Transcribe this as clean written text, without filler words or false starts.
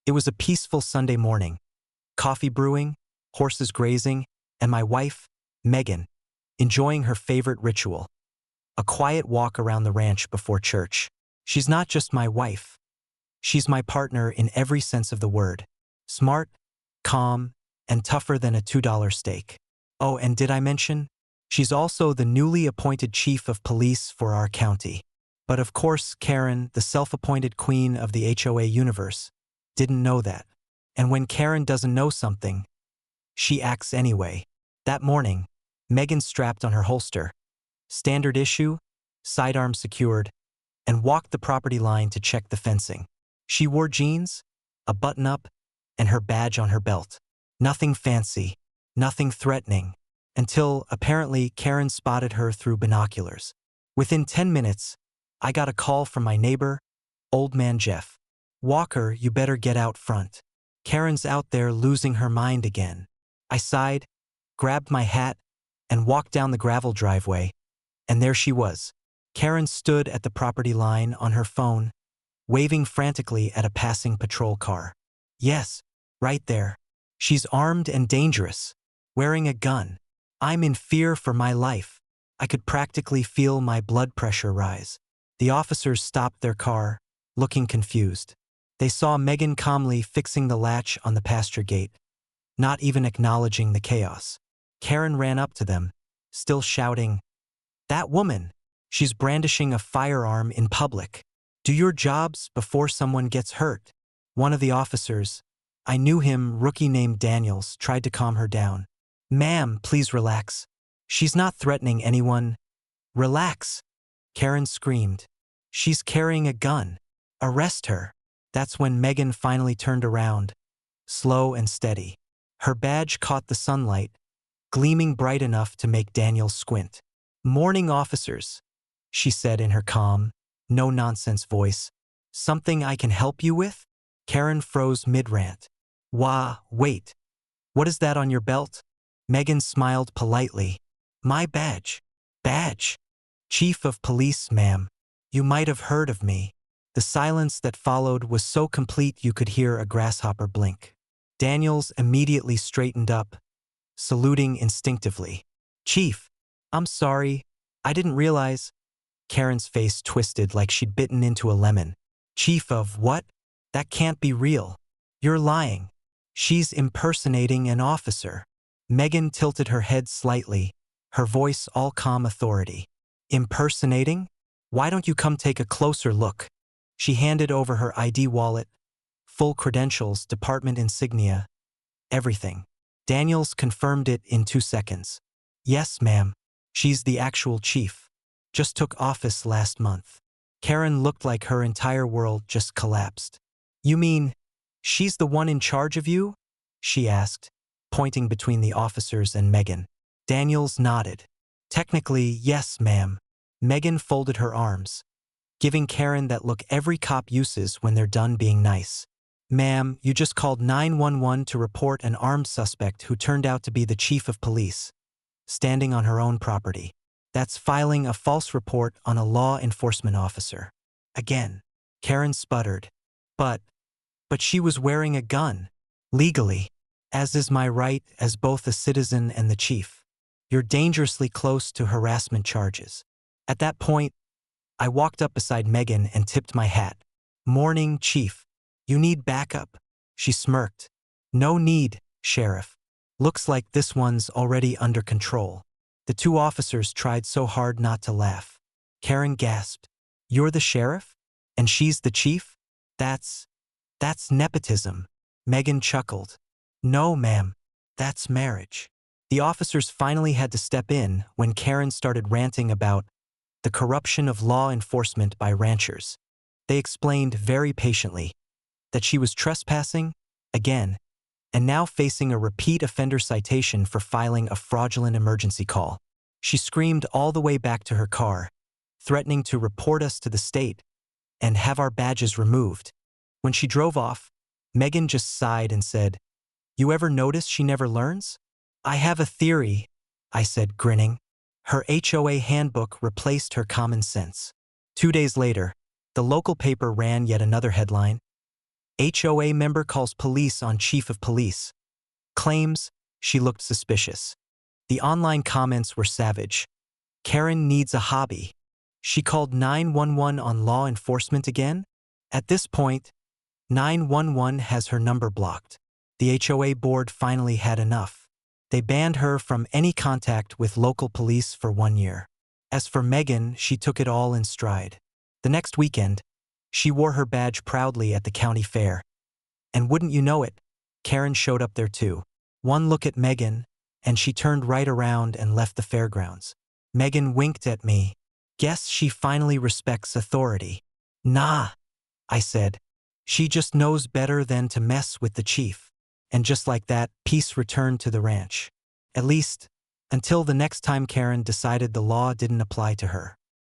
It was a peaceful Sunday morning. Coffee brewing, horses grazing, and my wife, Megan, enjoying her favorite ritual, a quiet walk around the ranch before church. She's not just my wife. She's my partner in every sense of the word. Smart, calm, and tougher than a $2 steak. Oh, and did I mention? She's also the newly appointed chief of police for our county. But of course, Karen, the self-appointed queen of the HOA universe, didn't know that. And when Karen doesn't know something, she acts anyway. That morning, Megan strapped on her holster, standard issue, sidearm secured, and walked the property line to check the fencing. She wore jeans, a button-up, and her badge on her belt. Nothing fancy, nothing threatening, until, apparently, Karen spotted her through binoculars. Within 10 minutes, I got a call from my neighbor, Old Man Jeff. "Walker, you better get out front. Karen's out there losing her mind again." I sighed, grabbed my hat, and walked down the gravel driveway, and there she was. Karen stood at the property line on her phone, waving frantically at a passing patrol car. Yes, right there. She's armed and dangerous, wearing a gun. I'm in fear for my life. I could practically feel my blood pressure rise. The officers stopped their car, looking confused. They saw Megan calmly fixing the latch on the pasture gate, not even acknowledging the chaos. Karen ran up to them, still shouting, "That woman! She's brandishing a firearm in public. Do your jobs before someone gets hurt." One of the officers, I knew him, rookie named Daniels, tried to calm her down. "Ma'am, please relax. She's not threatening anyone." "Relax," Karen screamed. "She's carrying a gun. Arrest her." That's when Megan finally turned around, slow and steady. Her badge caught the sunlight, gleaming bright enough to make Daniel squint. "Morning, officers," she said in her calm, no-nonsense voice. "Something I can help you with?" Karen froze mid-rant. Wait. What is that on your belt?" Megan smiled politely. "My badge." "Badge? Chief of police, ma'am. You might have heard of me." The silence that followed was so complete you could hear a grasshopper blink. Daniels immediately straightened up, saluting instinctively. "Chief, I'm sorry. I didn't realize." Karen's face twisted like she'd bitten into a lemon. "Chief of what? That can't be real. You're lying. She's impersonating an officer." Megan tilted her head slightly, her voice all calm authority. "Impersonating? Why don't you come take a closer look?" She handed over her ID wallet, full credentials, department insignia, everything. Daniels confirmed it in 2 seconds. "Yes, ma'am. She's the actual chief. Just took office last month." Karen looked like her entire world just collapsed. "You mean, she's the one in charge of you?" she asked, pointing between the officers and Megan. Daniels nodded. "Technically, yes, ma'am." Megan folded her arms, giving Karen that look every cop uses when they're done being nice. "Ma'am, you just called 911 to report an armed suspect who turned out to be the chief of police, standing on her own property. That's filing a false report on a law enforcement officer." Again, Karen sputtered. But she was wearing a gun. "Legally, as is my right as both a citizen and the chief. You're dangerously close to harassment charges." At that point, I walked up beside Megan and tipped my hat. "Morning, Chief. You need backup?" She smirked. "No need, Sheriff. Looks like this one's already under control." The 2 officers tried so hard not to laugh. Karen gasped. "You're the sheriff? And she's the chief? That's nepotism." Megan chuckled. "No, ma'am. That's marriage." The officers finally had to step in when Karen started ranting about the corruption of law enforcement by ranchers. They explained very patiently that she was trespassing, again, and now facing a repeat offender citation for filing a fraudulent emergency call. She screamed all the way back to her car, threatening to report us to the state and have our badges removed. When she drove off, Megan just sighed and said, "You ever notice she never learns?" "I have a theory," I said, grinning. Her HOA handbook replaced her common sense. 2 days later, the local paper ran yet another headline. HOA member calls police on chief of police. Claims she looked suspicious. The online comments were savage. Karen needs a hobby. She called 911 on law enforcement again? At this point, 911 has her number blocked. The HOA board finally had enough. They banned her from any contact with local police for 1 year. As for Megan, she took it all in stride. The next weekend, she wore her badge proudly at the county fair. And wouldn't you know it, Karen showed up there too. One look at Megan, and she turned right around and left the fairgrounds. Megan winked at me. Guess she finally respects authority. Nah, I said. She just knows better than to mess with the chief. And just like that, peace returned to the ranch. At least, until the next time Karen decided the law didn't apply to her.